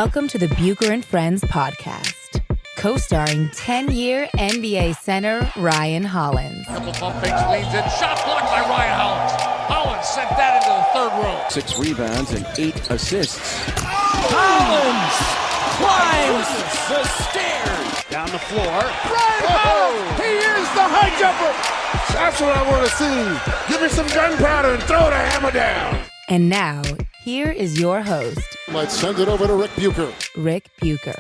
Welcome to the Bucher and Friends podcast, co-starring 10-year NBA center Ryan Hollins. Couple bump fakes, leans in, shot blocked by Ryan Hollins. Hollins sent that into the third row. 6 rebounds and 8 assists. Hollins climbs the stairs. Down the floor. Ryan Hollins! He is the high jumper! That's what I want to see. Give me some gunpowder and throw the hammer down. And now, here is your host, Let's send it over to Rick Bucher. Rick Bucher.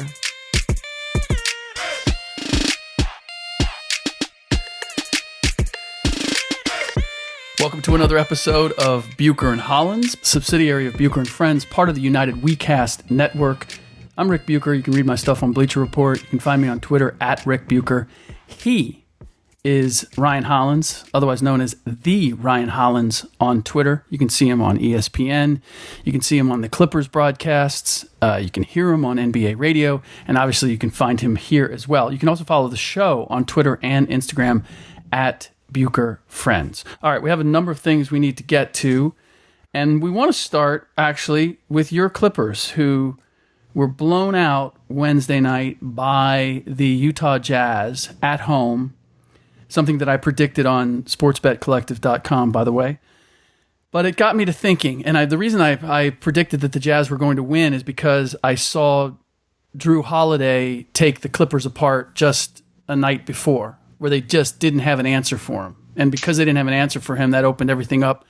Welcome to another episode of Bucher and Hollins, subsidiary of Bucher and Friends, part of the United WeCast network. I'm Rick Bucher. You can read my stuff on Bleacher Report. You can find me on Twitter at Rick Bucher. He is Ryan Hollins, otherwise known as the Ryan Hollins on Twitter. You can see him on ESPN. You can see him on the Clippers broadcasts. You can hear him on NBA radio. And obviously you can find him here as well. You can also follow the show on Twitter and Instagram at Bucher Friends. All right, we have a number of things we need to get to. And we want to start, actually, with your Clippers, who were blown out Wednesday night by the Utah Jazz at home. Something that I predicted on sportsbetcollective.com, by the way. But it got me to thinking, and the reason I predicted that the Jazz were going to win is because I saw Drew Holiday take the Clippers apart just a night before, where they just didn't have an answer for him. And because they didn't have an answer for him, that opened everything up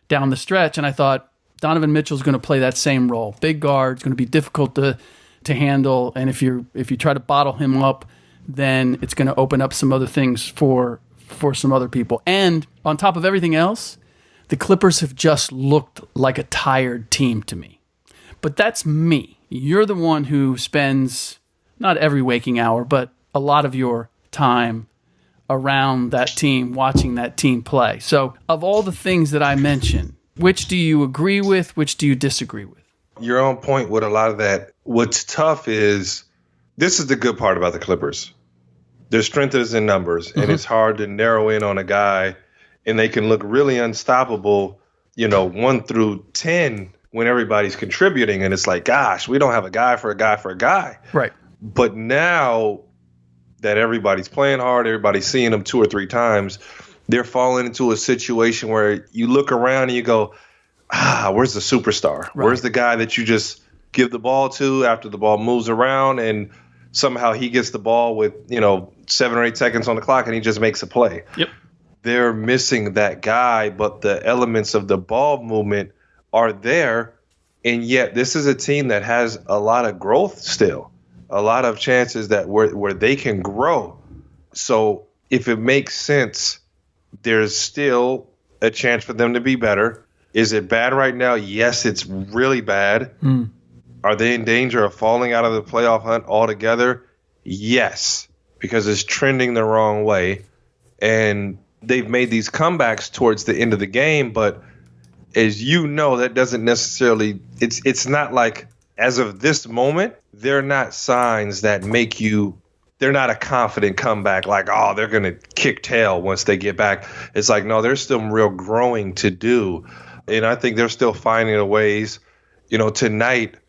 down the stretch. And I thought Donovan Mitchell's going to play that same role. Big guard, it's going to be difficult to handle, and if you try to bottle him up, then it's going to open up some other things for some other people. And on top of everything else, the Clippers have just looked like a tired team to me. But that's me. You're the one who spends not every waking hour, but a lot of your time around that team, watching that team play. So of all the things that I mentioned, which do you agree with? Which do you disagree with? You're on point with a lot of that. What's tough is, this is the good part about the Clippers. Their strength is in numbers, and it's hard to narrow in on a guy, and they can look really unstoppable, 1 through 10 when everybody's contributing, and it's like, gosh, we don't have a guy for a guy for a guy. Right. But now that everybody's playing hard, everybody's seeing them 2 or 3 times, they're falling into a situation where you look around and you go, where's the superstar? Right. Where's the guy that you just give the ball to after the ball moves around and somehow he gets the ball with, 7 or 8 seconds on the clock and he just makes a play. Yep. They're missing that guy, but the elements of the ball movement are there. And yet this is a team that has a lot of growth still, a lot of chances that where they can grow. So if it makes sense, there's still a chance for them to be better. Is it bad right now? Yes, it's really bad. Are they in danger of falling out of the playoff hunt altogether? Yes, because it's trending the wrong way. And they've made these comebacks towards the end of the game. But as you know, that doesn't necessarily – it's not like as of this moment, they're not signs that make you – they're not a confident comeback like, oh, they're going to kick tail once they get back. It's like, no, there's still real growing to do. And I think they're still finding the ways. Tonight –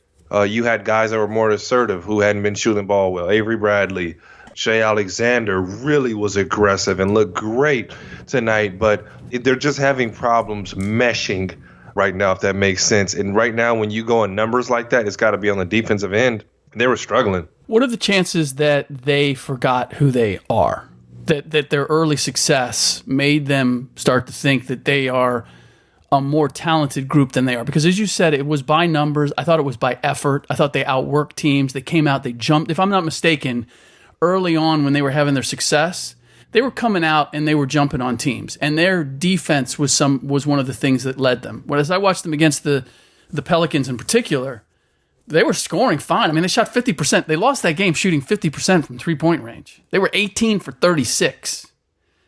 you had guys that were more assertive who hadn't been shooting the ball well. Avery Bradley, Shea Alexander really was aggressive and looked great tonight, but they're just having problems meshing right now, if that makes sense. And right now, when you go in numbers like that, it's got to be on the defensive end. They were struggling. What are the chances that they forgot who they are? That their early success made them start to think that they are a more talented group than they are? Because as you said, it was by numbers. I thought it was by effort. I thought they outworked teams. They came out, they jumped. If I'm not mistaken, early on when they were having their success, they were coming out and they were jumping on teams. And their defense was one of the things that led them. Whereas I watched them against the Pelicans in particular, they were scoring fine. I mean, they shot 50%. They lost that game shooting 50% from three-point range. They were 18 for 36.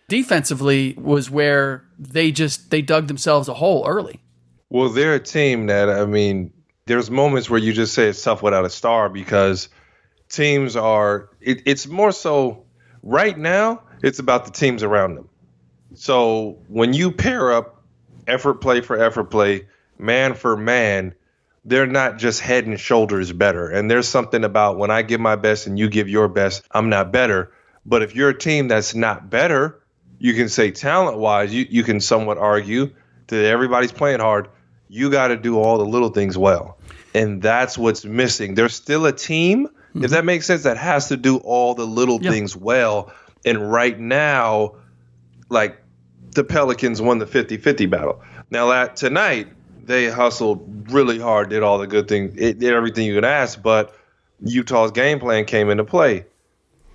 Defensively was where they dug themselves a hole early. Well, they're a team that, there's moments where you just say it's tough without a star because teams are, it's more so right now, it's about the teams around them. So when you pair up effort play for effort play, man for man, they're not just head and shoulders better. And there's something about when I give my best and you give your best, I'm not better. But if you're a team that's not better, you can say talent-wise, you can somewhat argue that everybody's playing hard. You got to do all the little things well. And that's what's missing. There's still a team, if that makes sense, that has to do all the little things well. And right now, like, the Pelicans won the 50-50 battle. Now, tonight, they hustled really hard, did all the good things, did everything you could ask, but Utah's game plan came into play.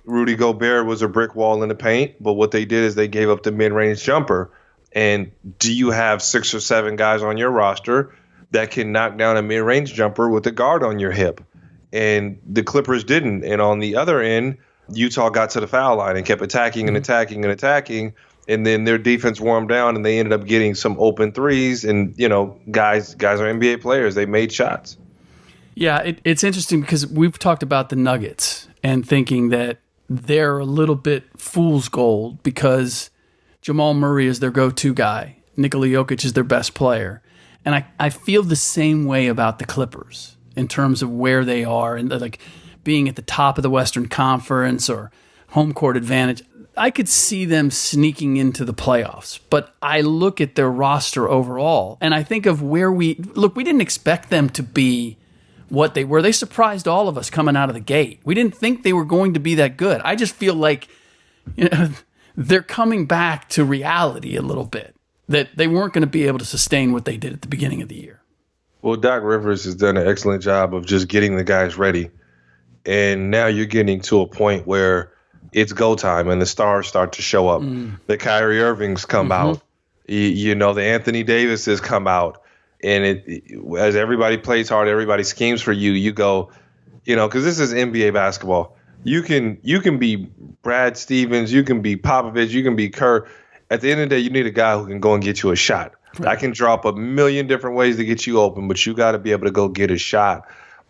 Rudy Gobert was a brick wall in the paint, but what they did is they gave up the mid-range jumper. And do you have 6 or 7 guys on your roster that can knock down a mid-range jumper with a guard on your hip? And the Clippers didn't. And on the other end, Utah got to the foul line and kept attacking and attacking and attacking. And then their defense warmed down, and they ended up getting some open threes. And, guys are NBA players. They made shots. Yeah, it's interesting because we've talked about the Nuggets and thinking that they're a little bit fool's gold because Jamal Murray is their go-to guy. Nikola Jokic is their best player. And I feel the same way about the Clippers in terms of where they are and like being at the top of the Western Conference or home court advantage. I could see them sneaking into the playoffs, but I look at their roster overall and I think of where we didn't expect them to be what they were. They surprised all of us coming out of the gate. We didn't think they were going to be that good. I just feel like they're coming back to reality a little bit, that they weren't going to be able to sustain what they did at the beginning of the year. Well, Doc Rivers has done an excellent job of just getting the guys ready. And now you're getting to a point where it's go time and the stars start to show up. The Kyrie Irvings come out. The Anthony Davises come out. And as everybody plays hard, everybody schemes for you. You go, because this is NBA basketball. You can be Brad Stevens, you can be Popovich, you can be Kerr. At the end of the day, you need a guy who can go and get you a shot. Right. I can draw up a million different ways to get you open, but you got to be able to go get a shot.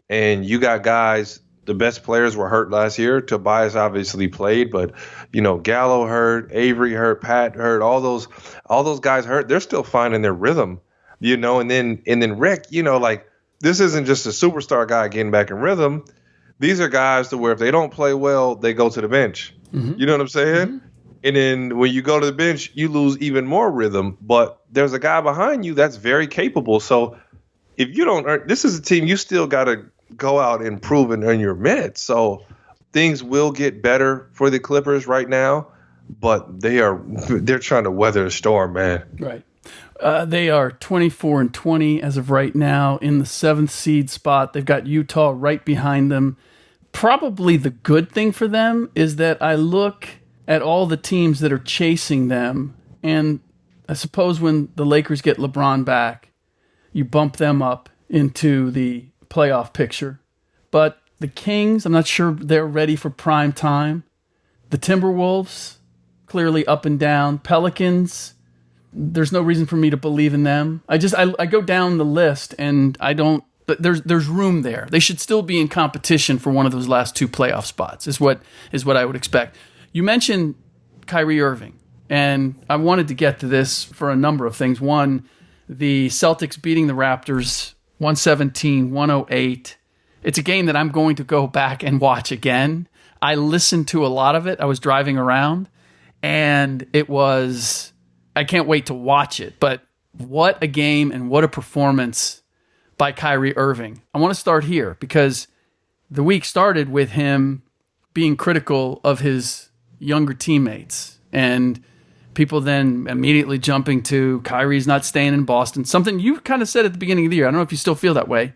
And you got guys. The best players were hurt last year. Tobias obviously played, but Gallo hurt, Avery hurt, Pat hurt, all those guys hurt. They're still finding their rhythm. And then Rick, this isn't just a superstar guy getting back in rhythm. These are guys to where if they don't play well, they go to the bench. You know what I'm saying? And then when you go to the bench, you lose even more rhythm. But there's a guy behind you that's very capable. So if you don't earn, this is a team you still got to go out and prove and earn your minutes. So things will get better for the Clippers right now, but they're trying to weather the storm, man. Right. They are 24-20 as of right now in the 7th seed spot. They've got Utah right behind them. Probably the good thing for them is that I look at all the teams that are chasing them, and I suppose when the Lakers get LeBron back, you bump them up into the playoff picture. But the Kings, I'm not sure they're ready for prime time. The Timberwolves, clearly up and down. Pelicans, there's no reason for me to believe in them. I go down the list and I don't. There's room there. They should still be in competition for one of those last 2 playoff spots. Is what I would expect. You mentioned Kyrie Irving, and I wanted to get to this for a number of things. One, the Celtics beating the Raptors 117-108. It's a game that I'm going to go back and watch again. I listened to a lot of it. I was driving around, and I can't wait to watch it. But what a game and what a performance by Kyrie Irving. I want to start here because the week started with him being critical of his younger teammates and people then immediately jumping to Kyrie's not staying in Boston, something you kind of said at the beginning of the year. I don't know if you still feel that way.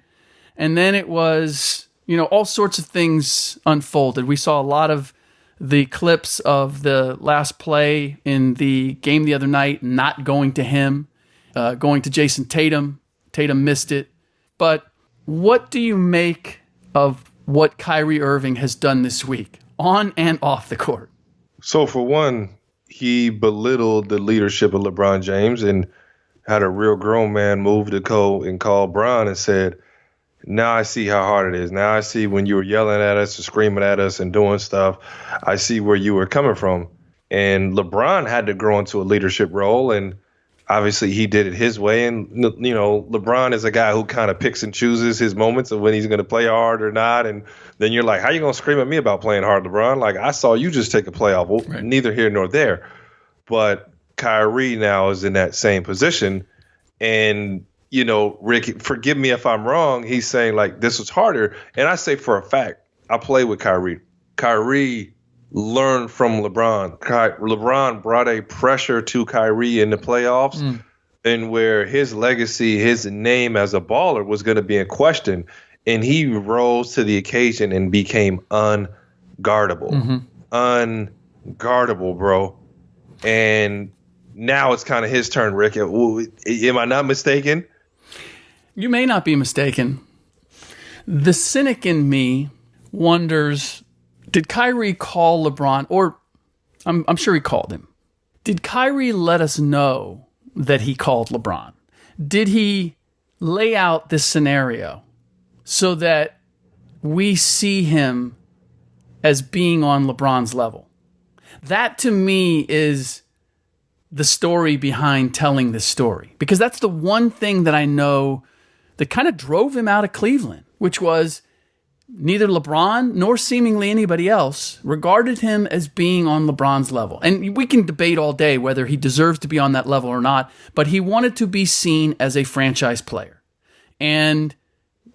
And then it was, all sorts of things unfolded. We saw a lot of the clips of the last play in the game the other night, not going to him, going to Jason Tatum. Tatum missed it. But what do you make of what Kyrie Irving has done this week, on and off the court? So for one, he belittled the leadership of LeBron James and had a real grown man move to go and call Bron and said, now I see how hard it is. Now I see when you were yelling at us and screaming at us and doing stuff, I see where you were coming from. And LeBron had to grow into a leadership role. And obviously he did it his way. And, you know, LeBron is a guy who kind of picks and chooses his moments of when he's going to play hard or not. And then you're like, how you going to scream at me about playing hard, LeBron? Like, I saw you just take a playoff. Well, right. Neither here nor there. But Kyrie now is in that same position. And, you know, Rick, forgive me if I'm wrong. He's saying, like, this was harder. And I say for a fact, I play with Kyrie. Kyrie learned from LeBron. LeBron brought a pressure to Kyrie in the playoffs, and where his legacy, his name as a baller was going to be in question. And he rose to the occasion and became unguardable. Unguardable, bro. And now it's kind of his turn, Rick. Am I not mistaken? You may not be mistaken. The cynic in me wonders, did Kyrie call LeBron, or I'm sure he called him. Did Kyrie let us know that he called LeBron? Did he lay out this scenario so that we see him as being on LeBron's level? That to me is the story behind telling this story, because that's the one thing that I know that kind of drove him out of Cleveland, which was neither LeBron nor seemingly anybody else regarded him as being on LeBron's level. And we can debate all day whether he deserves to be on that level or not, but he wanted to be seen as a franchise player. And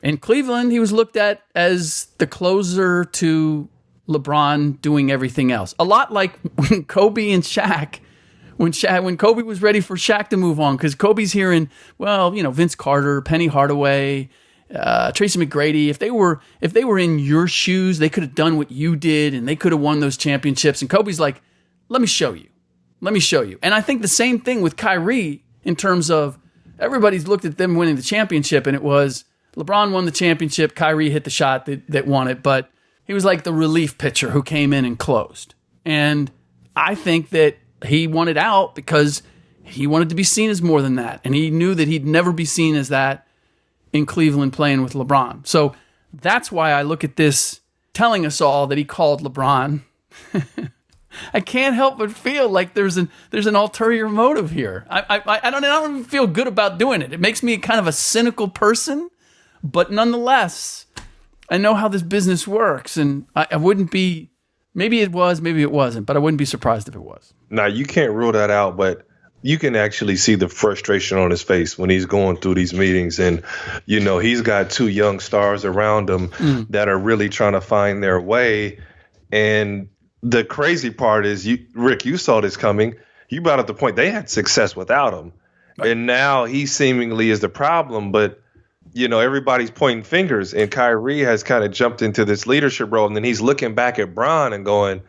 in Cleveland, he was looked at as the closer to LeBron doing everything else. A lot like when Kobe and Shaq, when Kobe was ready for Shaq to move on, because Kobe's hearing, well, you know, Vince Carter, Penny Hardaway, Tracy McGrady, if they were in your shoes, they could have done what you did and they could have won those championships. And Kobe's like, let me show you. And I think the same thing with Kyrie in terms of everybody's looked at them winning the championship, and it was LeBron won the championship, Kyrie hit the shot that won it, but he was like the relief pitcher who came in and closed. And I think that he wanted out because he wanted to be seen as more than that. And he knew that he'd never be seen as that in Cleveland playing with LeBron. So that's why I look at this telling us all that he called LeBron. I can't help but feel like there's an ulterior motive here. I don't even feel good about doing it. It makes me kind of a cynical person, but nonetheless, I know how this business works, and I wouldn't be, maybe it was, maybe it wasn't, but I wouldn't be surprised if it was. Now, you can't rule that out, but you can actually see the frustration on his face when he's going through these meetings. And, you know, he's got two young stars around him that are really trying to find their way. And the crazy part is, Rick, you saw this coming. You brought up the point they had success without him. Right. And now he seemingly is the problem. But, you know, everybody's pointing fingers. And Kyrie has kind of jumped into this leadership role. And then he's looking back at Bron and going,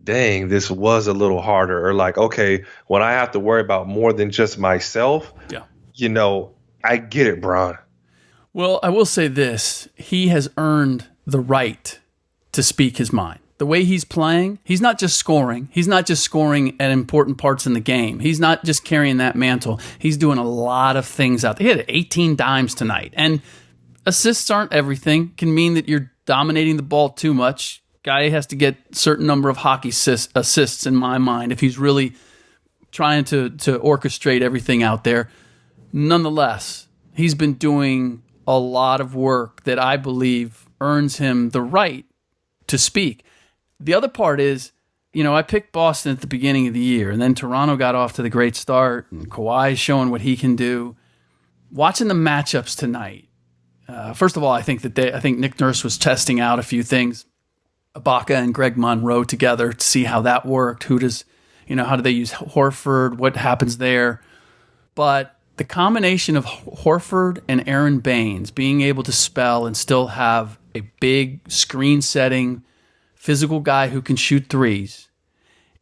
dang, this was a little harder. Or like, okay, when I have to worry about more than just myself, you know, I get it, Bron. Well, I will say this. He has earned the right to speak his mind. The way he's playing, he's not just scoring. He's not just scoring at important parts in the game. He's not just carrying that mantle. He's doing a lot of things out there. He had 18 dimes tonight. And assists aren't everything. Can mean that you're dominating the ball too much. Guy has to get a certain number of hockey assists in my mind if he's really trying to orchestrate everything out there. Nonetheless, he's been doing a lot of work that I believe earns him the right to speak. The other part is, you know, I picked Boston at the beginning of the year, and then Toronto got off to the great start, and Kawhi is showing what he can do. Watching the matchups tonight, first of all, I think Nick Nurse was testing out a few things. Ibaka and Greg Monroe together to see how that worked. How do they use Horford? What happens there? But the combination of Horford and Aaron Baines being able to spell and still have a big screen-setting physical guy who can shoot threes,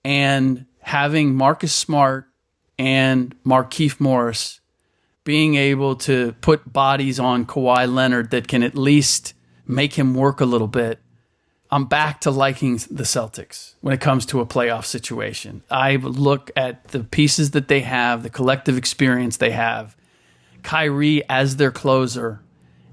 and having Marcus Smart and Markieff Morris being able to put bodies on Kawhi Leonard that can at least make him work a little bit, I'm back to liking the Celtics when it comes to a playoff situation. I look at the pieces that they have, the collective experience they have, Kyrie as their closer,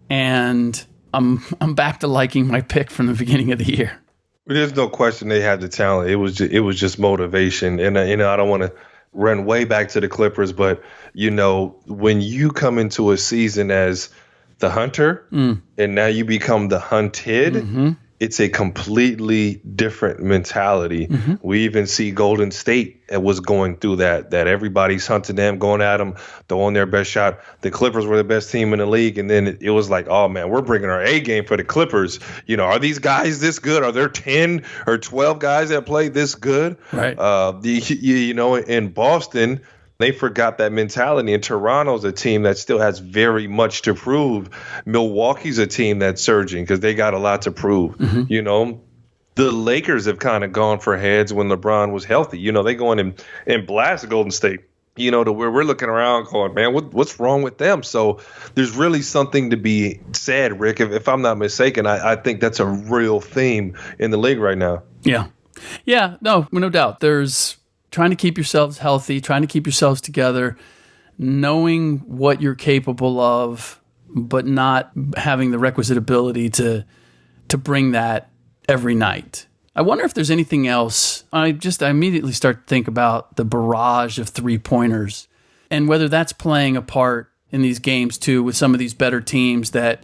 and I'm back to liking my pick from the beginning of the year. There's no question they had the talent. It was just motivation, and I don't want to run way back to the Clippers, but when you come into a season as the hunter and now you become the hunted, it's a completely different mentality. We even see Golden State was going through that everybody's hunting them, going at them, throwing their best shot. The Clippers were the best team in the league, and then it was like, oh man, we're bringing our A game for the Clippers. Are these guys this good? Are there 10 or 12 guys that play this good? Right. In Boston, they forgot that mentality. And Toronto's a team that still has very much to prove. Milwaukee's a team that's surging because they got a lot to prove. The Lakers have kind of gone for heads when LeBron was healthy. They go in and blast Golden State, to where we're looking around going, man, what's wrong with them? So there's really something to be said, Rick. If I'm not mistaken, I think that's a real theme in the league right now. Yeah. Yeah, no doubt. There's trying to keep yourselves healthy, trying to keep yourselves together, knowing what you're capable of, but not having the requisite ability to bring that every night. I wonder if there's anything else. I immediately start to think about the barrage of three-pointers and whether that's playing a part in these games too with some of these better teams that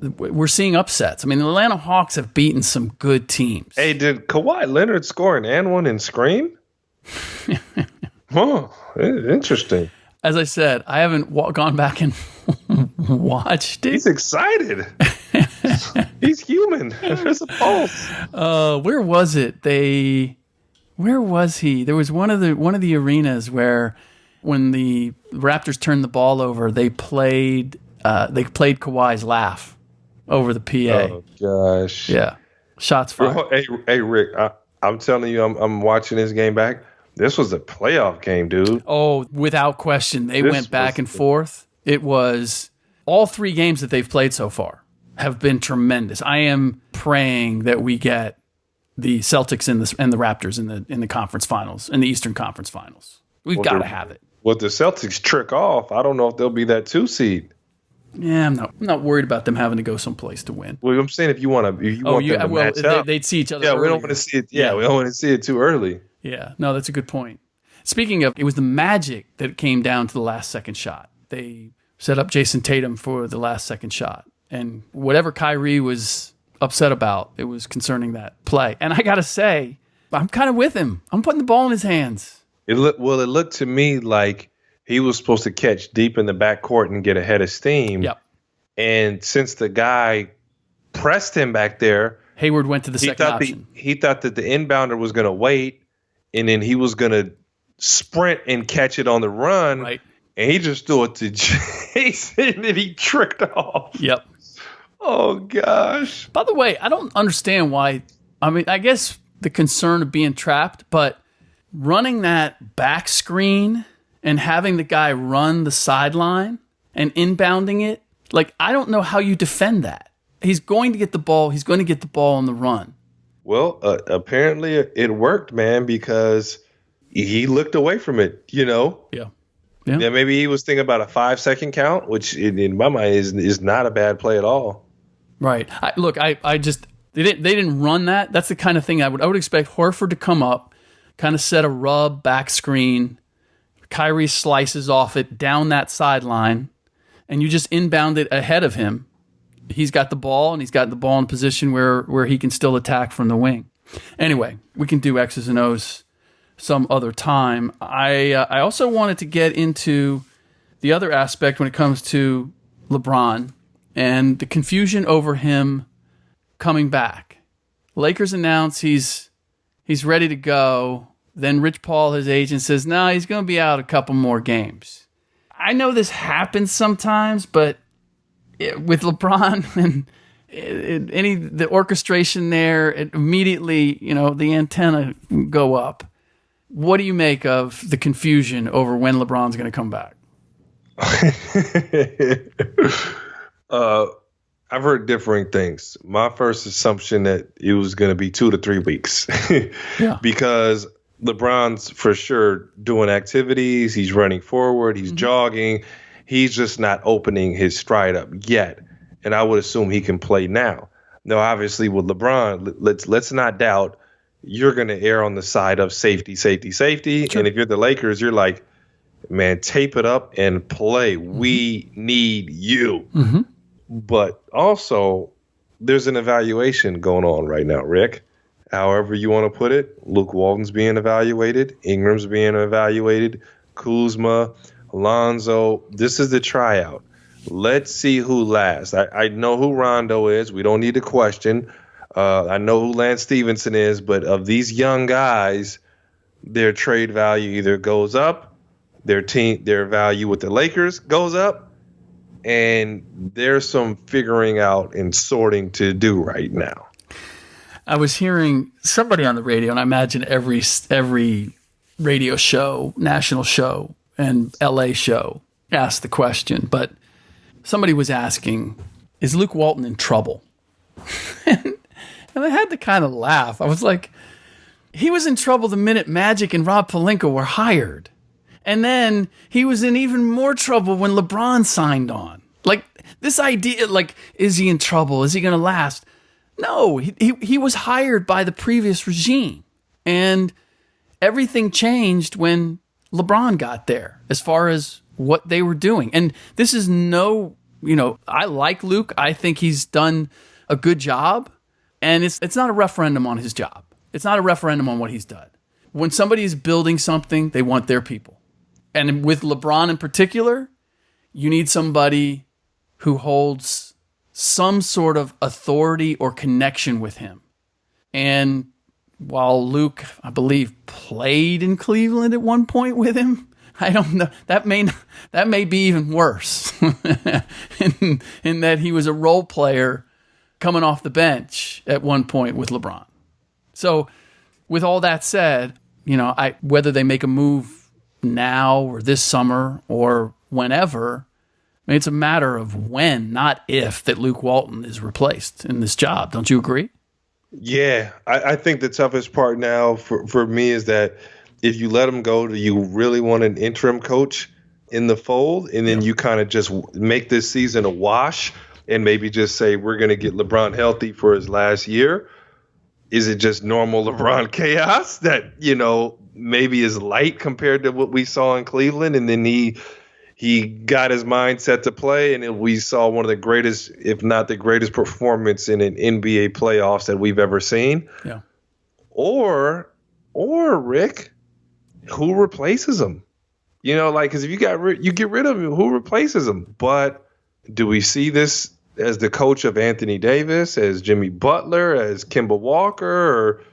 we're seeing upsets. I mean, the Atlanta Hawks have beaten some good teams. Hey, did Kawhi Leonard score an and one and scream? Oh, interesting. As I said, I haven't gone back and watched it. He's excited. He's human. There's a pulse. Where was it? Where was he? There was one of the arenas where when the Raptors turned the ball over, they played Kawhi's laugh over the PA. Oh gosh. Yeah. Shots fired. Hey Rick, I'm telling you, I'm watching this game back. This was a playoff game, dude. Oh, without question. They went back and forth. It was all three games that they've played so far have been tremendous. I am praying that we get the Celtics and the Raptors in the conference finals, in the Eastern Conference Finals. We've got to have it. Well, the Celtics trick off. I don't know if they'll be that 2 seed. Yeah, I'm not worried about them having to go someplace to win. Well, I'm saying if you want them to match up. They'd see each other. Yeah, earlier. we don't want to see it. Yeah, we don't want to see it too early. Yeah, no, that's a good point. Speaking of, it was the Magic that came down to the last second shot. They set up Jason Tatum for the last second shot. And whatever Kyrie was upset about, it was concerning that play. And I got to say, I'm kind of with him. I'm putting the ball in his hands. It looked to me like he was supposed to catch deep in the backcourt and get ahead of steam. Yep. And since the guy pressed him back there, Hayward went to the second option. He thought that the inbounder was going to wait, and then he was going to sprint and catch it on the run. Right. And he just threw it to Jason, and he tricked off. Yep. Oh, gosh. By the way, I don't understand why. I mean, I guess the concern of being trapped, but running that back screen and having the guy run the sideline and inbounding it, like, I don't know how you defend that. He's going to get the ball. He's going to get the ball on the run. Well, apparently it worked, man, because he looked away from it, Yeah. Yeah, maybe he was thinking about a 5-second count, which in my mind is not a bad play at all. Right. I just they didn't run that. That's the kind of thing I would expect Horford to come up, kind of set a rub back screen. Kyrie slices off it down that sideline, and you just inbound it ahead of him. He's got the ball, and he's got the ball in a position where he can still attack from the wing. Anyway, we can do X's and O's some other time. I also wanted to get into the other aspect when it comes to LeBron and the confusion over him coming back. Lakers announce he's ready to go. Then Rich Paul, his agent, says, no, he's going to be out a couple more games. I know this happens sometimes, but with LeBron and the orchestration there, it immediately, the antenna go up. What do you make of the confusion over when LeBron's going to come back? I've heard differing things. My first assumption that it was going to be 2 to 3 weeks because LeBron's for sure doing activities. He's running forward. He's jogging. He's just not opening his stride up yet. And I would assume he can play now. Now, obviously with LeBron, let's not doubt you're going to err on the side of safety, safety, safety. Sure. And if you're the Lakers, you're like, man, tape it up and play. We need you. But also, there's an evaluation going on right now, Rick. However you want to put it, Luke Walton's being evaluated. Ingram's being evaluated. Kuzma, Alonzo. This is the tryout. Let's see who lasts. I know who Rondo is. We don't need to question. I know who Lance Stevenson is. But of these young guys, their trade value either goes up, their value with the Lakers goes up, and there's some figuring out and sorting to do right now. I was hearing somebody on the radio, and I imagine every radio show, national show, and LA show asked the question, but somebody was asking, is Luke Walton in trouble? And I had to kind of laugh. I was like, he was in trouble the minute Magic and Rob Pelinka were hired. And then he was in even more trouble when LeBron signed on. Like, this idea, like, is he in trouble? Is he going to last? No, he was hired by the previous regime. And everything changed when LeBron got there as far as what they were doing. And this is I like Luke. I think he's done a good job. And it's not a referendum on his job. It's not a referendum on what he's done. When somebody is building something, they want their people. And with LeBron in particular, you need somebody who holds some sort of authority or connection with him. And while Luke, I believe, played in Cleveland at one point with him, I don't know. That may be even worse in that he was a role player coming off the bench at one point with LeBron. So with all that said, whether they make a move now or this summer or whenever, I mean, it's a matter of when, not if, that Luke Walton is replaced in this job. Don't you agree? Yeah, I think the toughest part now for me is that if you let him go, do you really want an interim coach in the fold? And then you kind of just make this season a wash and maybe just say, we're going to get LeBron healthy for his last year. Is it just normal LeBron chaos that, maybe is light compared to what we saw in Cleveland? And then he got his mind set to play, and we saw one of the greatest, if not the greatest performance in an NBA playoffs that we've ever seen. Yeah. Or Rick, who replaces him? Because if you get rid of him, who replaces him? But do we see this as the coach of Anthony Davis, as Jimmy Butler, as Kemba Walker?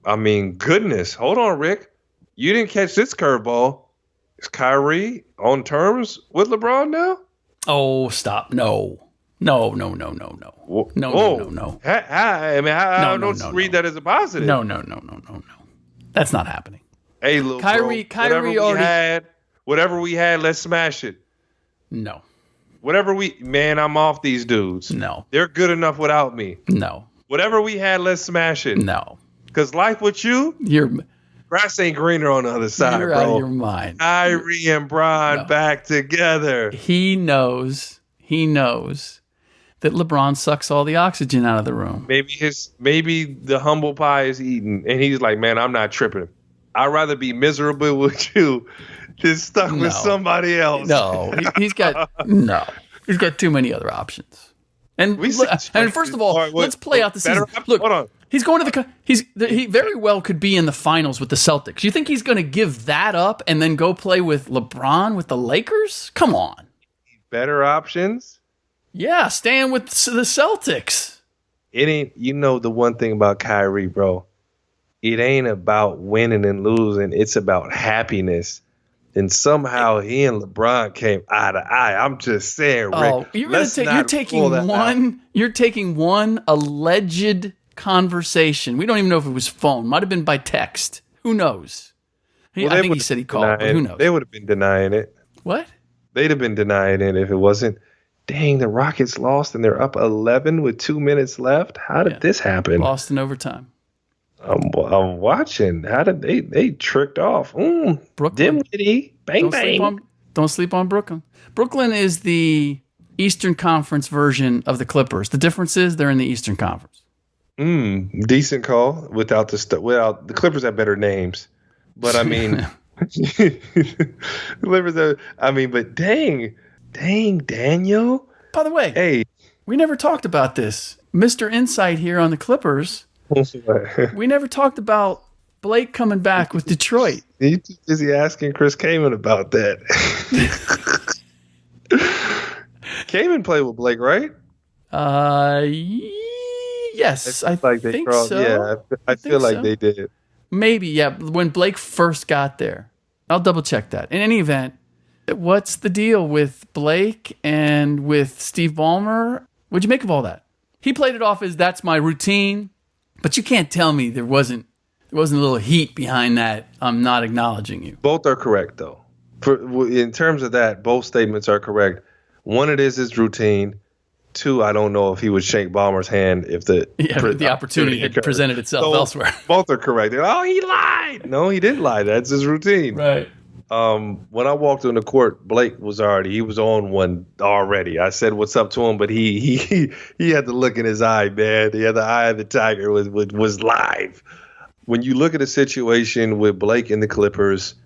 Goodness. Hold on, Rick. You didn't catch this curveball. Is Kyrie on terms with LeBron now? Oh, stop. No. No. How No. don't read that as a positive? No. That's not happening. Hey, little Kyrie whatever we had, let's smash it. No. I'm off these dudes. No. They're good enough without me. No. Whatever we had, let's smash it. No. Because life with you, grass ain't greener on the other side, you're bro. out of your mind. Kyrie and Bron back together. He knows that LeBron sucks all the oxygen out of the room. Maybe the humble pie is eaten, and he's like, man, I'm not tripping. I'd rather be miserable with you than stuck with somebody else. No, he's got too many other options. And first of all, let's play out the season. Look, hold on. He's going to he very well could be in the finals with the Celtics. You think he's going to give that up and then go play with LeBron with the Lakers? Come on. Better options? Yeah, staying with the Celtics. It ain't, the one thing about Kyrie, bro. It ain't about winning and losing. It's about happiness. And somehow he and LeBron came eye to eye. I'm just saying, Rick. You're taking one alleged conversation. We don't even know if it was phone. Might have been by text. Who knows? I think he said he called, but who knows? They would have been denying it. What? They'd have been denying it if it wasn't. Dang, the Rockets lost and they're up 11 with 2 minutes left. How did this happen? Lost in overtime. I'm watching. How did they tricked off? Brooklyn. Dimwitty. Bang, bang. Don't sleep on Brooklyn. Brooklyn is the Eastern Conference version of the Clippers. The difference is they're in the Eastern Conference. Decent call without without the Clippers have better names. But I mean, but dang, Daniel. By the way, Hey, we never talked about this. Mr. Insight here on the Clippers. We never talked about Blake coming back with Detroit. You too busy asking Chris Kaman about that. Kaman played with Blake, right? Yes, I think so. Yeah, I feel like they did. Maybe, yeah. When Blake first got there, I'll double check that. In any event, what's the deal with Blake and with Steve Ballmer? What'd you make of all that? He played it off as that's my routine, but you can't tell me there wasn't a little heat behind that. I'm not acknowledging you. Both are correct, though. In terms of that, both statements are correct. One, it is his routine. Two, I don't know if he would shake Ballmer's hand if the opportunity had presented itself elsewhere. Both are correct. Oh, he lied. No, he didn't lie. That's his routine. Right. When I walked on the court, Blake was on one already. I said what's up to him, but he had the look in his eye, man. He had the eye of the tiger was live. When you look at a situation with Blake and the Clippers,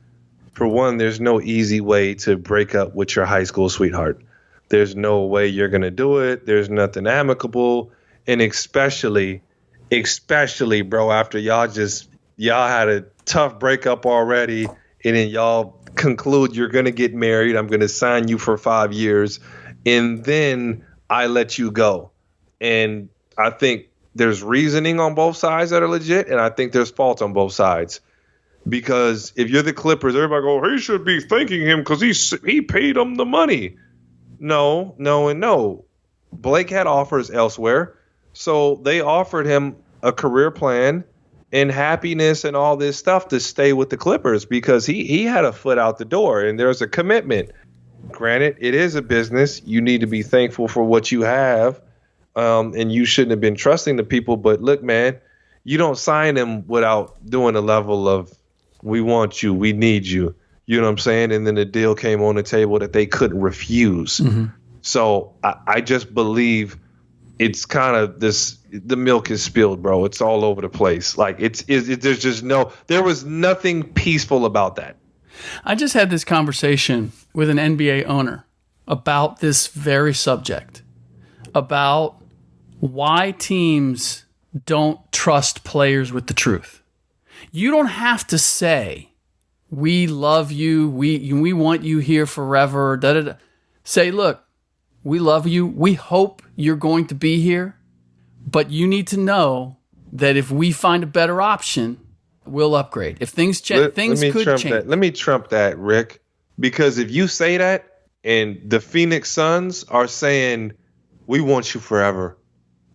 for one, there's no easy way to break up with your high school sweetheart. There's no way you're going to do it. There's nothing amicable. And especially, bro, after y'all had a tough breakup already, and then y'all conclude you're going to get married. I'm going to sign you for 5 years, and then I let you go. And I think there's reasoning on both sides that are legit, and I think there's fault on both sides. Because if you're the Clippers, everybody go, he should be thanking him because he paid him the money. No, and no. Blake had offers elsewhere, so they offered him a career plan and happiness and all this stuff to stay with the Clippers because he had a foot out the door and there's a commitment. Granted, it is a business. You need to be thankful for what you have, and you shouldn't have been trusting the people. But look, man, you don't sign them without doing a level of we want you, we need you. You know what I'm saying? And then the deal came on the table that they couldn't refuse. Mm-hmm. So I just believe it's kind of the milk is spilled, bro. It's all over the place. Like there was nothing peaceful about that. I just had this conversation with an NBA owner about this very subject, about why teams don't trust players with the truth. You don't have to say, we love you, we want you here forever, da-da-da. Say, look, we love you, we hope you're going to be here, but you need to know that if we find a better option, we'll upgrade. If things change, things could change. Let me trump that, Rick, because if you say that and the Phoenix Suns are saying, we want you forever,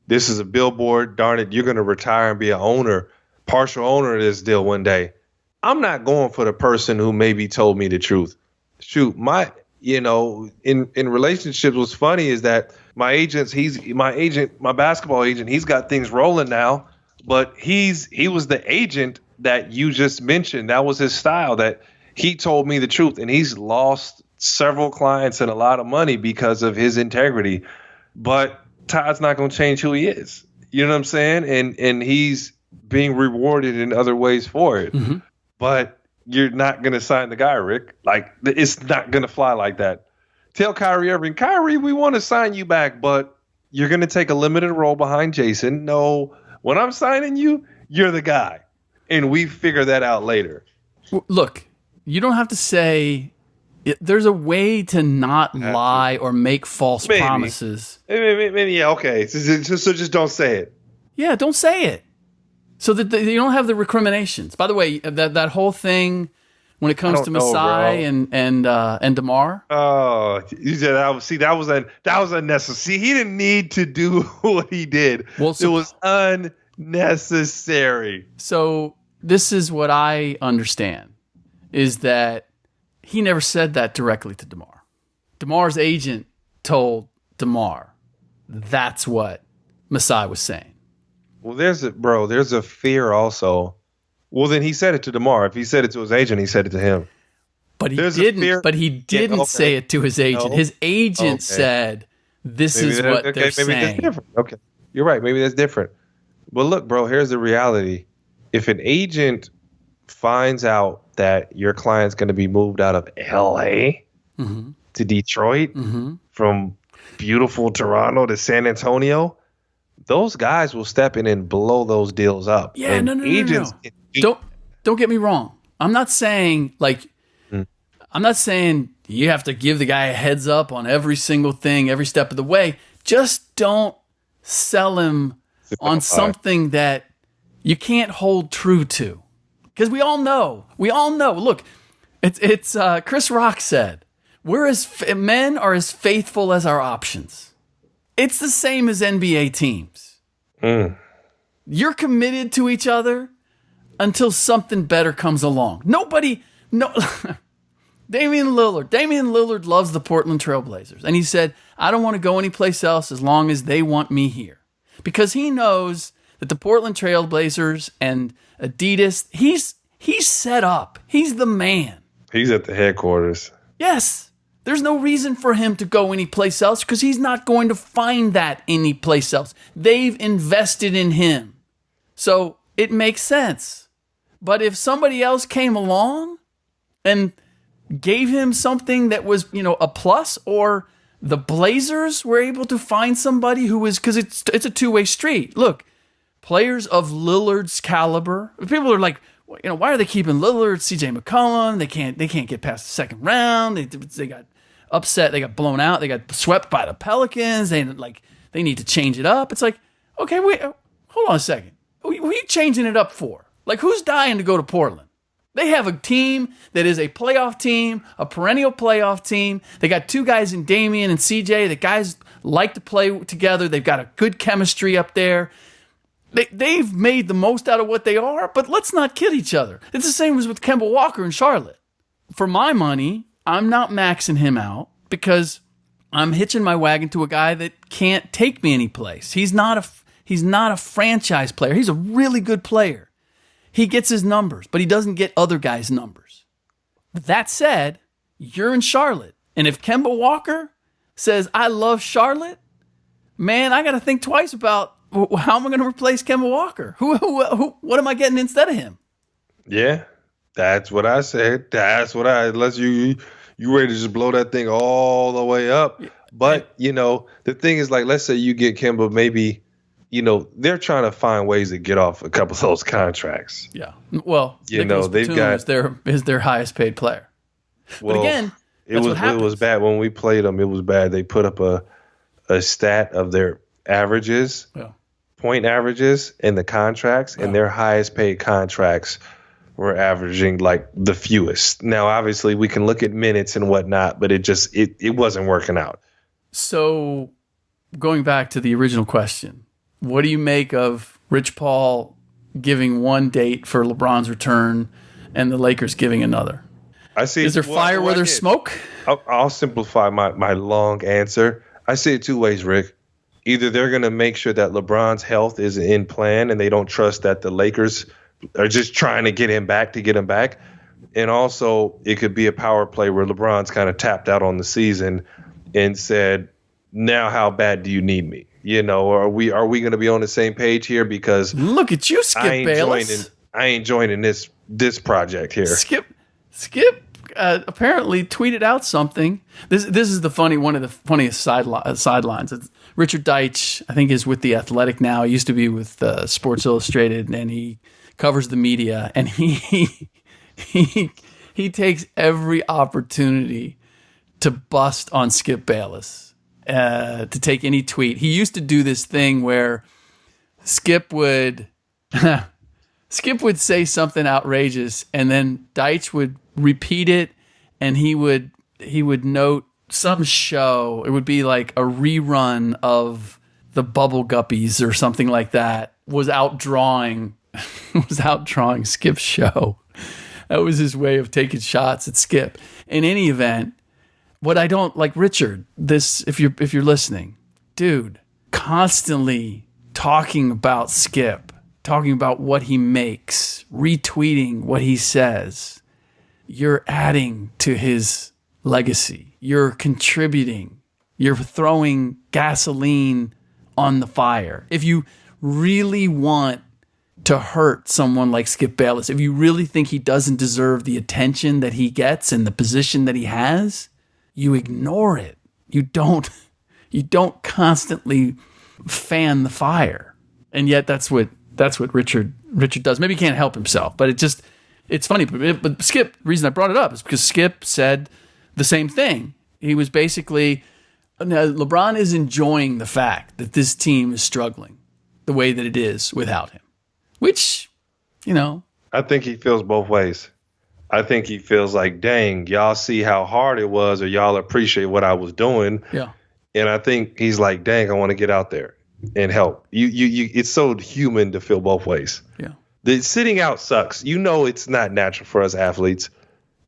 this is a billboard, darn it, you're going to retire and be partial owner of this deal one day. I'm not going for the person who maybe told me the truth. Shoot, my relationships, what's funny is that my basketball agent, he's got things rolling now, but he was the agent that you just mentioned. That was his style, that he told me the truth, and he's lost several clients and a lot of money because of his integrity. But Todd's not going to change who he is. You know what I'm saying? And he's being rewarded in other ways for it. Mm-hmm. But you're not going to sign the guy, Rick. Like, it's not going to fly like that. Tell Kyrie Irving, Kyrie, we want to sign you back, but you're going to take a limited role behind Jason. No, when I'm signing you, you're the guy. And we figure that out later. Look, you don't have to say there's a way to not lie or make false promises. Maybe, yeah, okay. So just don't say it. Yeah, don't say it. So that you don't have the recriminations. By the way, that whole thing when it comes to Masai and DeMar. Oh, you said that was unnecessary. See, he didn't need to do what he did. Well, it was unnecessary. So this is what I understand is that he never said that directly to DeMar. DeMar's agent told DeMar that's what Masai was saying. Well, there's a fear also. Well, then he said it to DeMar. If he said it to his agent, he said it to him. But he didn't say it to his agent. No. His agent said, this is what they're saying. That's different. Okay. You're right. Maybe that's different. Well, look, bro, here's the reality. If an agent finds out that your client's going to be moved out of L.A. to Detroit from beautiful Toronto to San Antonio, those guys will step in and blow those deals up. Yeah, and no. Don't get me wrong. I'm not saying you have to give the guy a heads up on every single thing, every step of the way. Just don't sell him on something that you can't hold true to. Because we all know. Look, it's Chris Rock said, men are as faithful as our options. It's the same as NBA teams. You're committed to each other until something better comes along. Damian Lillard loves the Portland Trailblazers. And he said, I don't want to go anyplace else as long as they want me here. Because he knows that the Portland Trailblazers and Adidas, he's set up. He's the man. He's at the headquarters. Yes. There's no reason for him to go anyplace else because he's not going to find that anyplace else. They've invested in him. So it makes sense. But if somebody else came along and gave him something that was, a plus, or the Blazers were able to find somebody who was, because it's a two-way street. Look, players of Lillard's caliber, people are like, why are they keeping Lillard, CJ McCollum? They can't get past the second round. They got upset. They got blown out. They got swept by the Pelicans. They need to change it up. It's like, okay, wait, hold on a second. Who are you changing it up for? Like, who's dying to go to Portland? They have a team that is a playoff team, a perennial playoff team. They got two guys in Damian and CJ. The guys like to play together. They've got a good chemistry up there. They've made the most out of what they are, but let's not kid each other. It's the same as with Kemba Walker in Charlotte. For my money, I'm not maxing him out because I'm hitching my wagon to a guy that can't take me anyplace. He's not a franchise player. He's a really good player. He gets his numbers, but he doesn't get other guys' numbers. That said, you're in Charlotte. And if Kemba Walker says, I love Charlotte, man, I got to think twice about how am I going to replace Kemba Walker? What am I getting instead of him? Yeah, that's what I said. Unless you ready to just blow that thing all the way up. But, the thing is, like, let's say you get Kemba, maybe, they're trying to find ways to get off a couple of those contracts. Yeah. Well, they've got is their highest paid player. Well, but again, it was bad when we played them. It was bad. They put up a stat of their averages, point averages in the contracts, and their highest paid contracts were averaging like the fewest. Now, obviously, we can look at minutes and whatnot, but it wasn't working out. So, going back to the original question. What do you make of Rich Paul giving one date for LeBron's return and the Lakers giving another? Is there fire where there's smoke? I'll simplify my long answer. I see it two ways, Rick. Either they're going to make sure that LeBron's health is in plan and they don't trust that the Lakers are just trying to get him back. And also it could be a power play where LeBron's kind of tapped out on the season and said, now how bad do you need me? Are we going to be on the same page here? Because look at you, Skip Bayless. I ain't joining this project here. Skip apparently tweeted out something. This is one of the funniest sidelines. It's Richard Deitch, I think, is with The Athletic now. He used to be with Sports Illustrated, and he covers the media. And he takes every opportunity to bust on Skip Bayless. To take any tweet. He used to do this thing where Skip would say something outrageous and then Deitch would repeat it and he would note some show. It would be like a rerun of the Bubble Guppies or something like that was outdrawing Skip's show. That was his way of taking shots at Skip. In any event, what I don't like, Richard, if you're listening, dude, constantly talking about Skip, talking about what he makes, retweeting what he says, you're adding to his legacy. You're contributing. You're throwing gasoline on the fire. If you really want to hurt someone like Skip Bayless, if you really think he doesn't deserve the attention that he gets and the position that he has, you ignore it. You don't constantly fan the fire. And yet that's what Richard does. Maybe he can't help himself, but it's funny. But Skip, the reason I brought it up is because Skip said the same thing. He was basically, LeBron is enjoying the fact that this team is struggling the way that it is without him, which, I think he feels both ways. I think he feels like, dang, y'all see how hard it was, or y'all appreciate what I was doing. Yeah. And I think he's like, dang, I want to get out there and help. You it's so human to feel both ways. Yeah. The sitting out sucks. It's not natural for us athletes.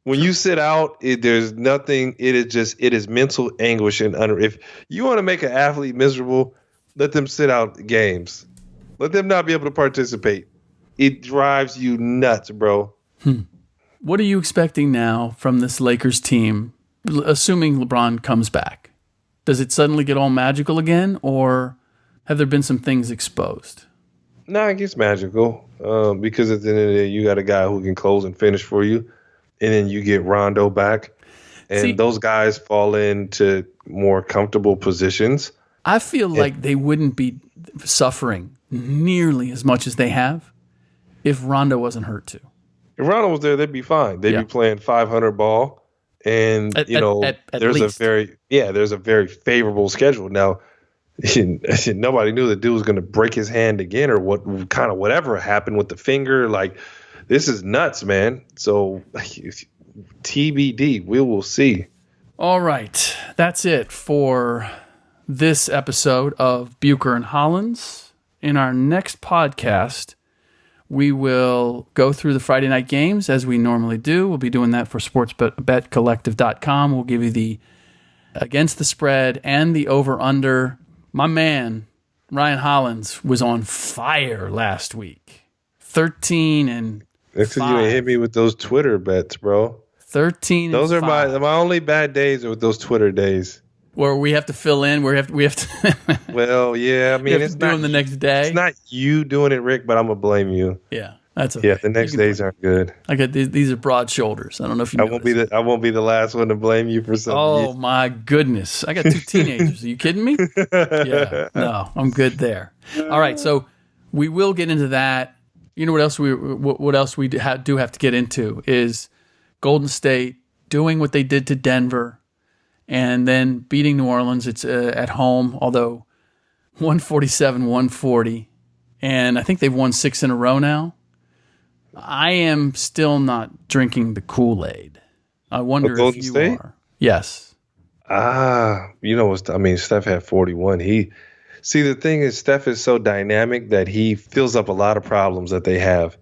When you sit out, there's nothing. It is mental anguish and if you want to make an athlete miserable, let them sit out games. Let them not be able to participate. It drives you nuts, bro. What are you expecting now from this Lakers team, assuming LeBron comes back? Does it suddenly get all magical again, or have there been some things exposed? No, it gets magical because at the end of the day, you got a guy who can close and finish for you, and then you get Rondo back, and those guys fall into more comfortable positions. I feel like they wouldn't be suffering nearly as much as they have if Rondo wasn't hurt too. If Rondo was there, they'd be fine. They'd be playing 500 ball, and there's a very favorable schedule. Now, nobody knew the dude was going to break his hand again, or whatever happened with the finger. Like, this is nuts, man. So TBD, we will see. All right, that's it for this episode of Bucher and Hollins. In our next podcast, we will go through the Friday night games as we normally do. We'll be doing that for sportsbetcollective.com. We'll give you the against the spread and the over-under. My man, Ryan Hollins, was on fire last week. 13 and 5. That's because you ain't hit me with those Twitter bets, bro. 13 Those and are 5. my only bad days are with those Twitter days. Where we have to fill in, we have to. Well, yeah, I mean, it's not the next day. It's not you doing it, Rick, but I'm gonna blame you. Yeah, that's okay. Yeah, the next days aren't good. I got these are broad shoulders. I don't know if you. I won't be the last one to blame you for something. Oh my goodness! I got 2 teenagers. Are you kidding me? Yeah, no, I'm good there. All right, so we will get into that. You know what else we do have to get into is Golden State doing what they did to Denver. And then beating New Orleans, it's at home, although 147-140. And I think they've won 6 in a row now. I am still not drinking the Kool-Aid. I wonder if you are. Yes. Steph had 41. The thing is, Steph is so dynamic that he fills up a lot of problems that they have.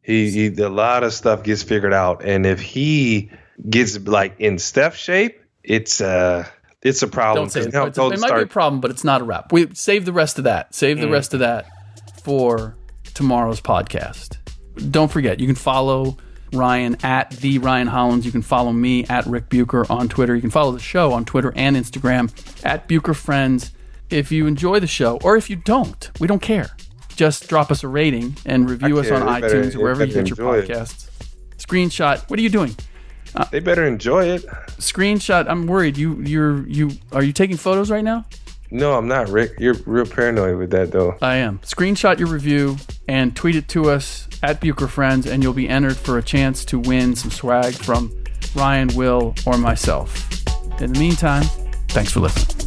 A lot of stuff gets figured out. And if he gets like in Steph shape, it's a problem. Don't say it. It might be a problem, but it's not a wrap. We save the rest of that. The rest of that for tomorrow's podcast. Don't forget, you can follow Ryan at the Ryan Hollins. You can follow me at Rick Bucher on Twitter. You can follow the show on Twitter and Instagram at Bucher Friends. If you enjoy the show, or if you don't, we don't care. Just drop us a rating and review us on iTunes or wherever you get your podcasts. Screenshot. What are you doing? They better enjoy it. Screenshot. I'm worried. Are you taking photos right now? No, I'm not, Rick. You're real paranoid with that, though. I am. Screenshot your review and tweet it to us at Bucher Friends, and you'll be entered for a chance to win some swag from Ryan, Will, or myself. In the meantime, thanks for listening.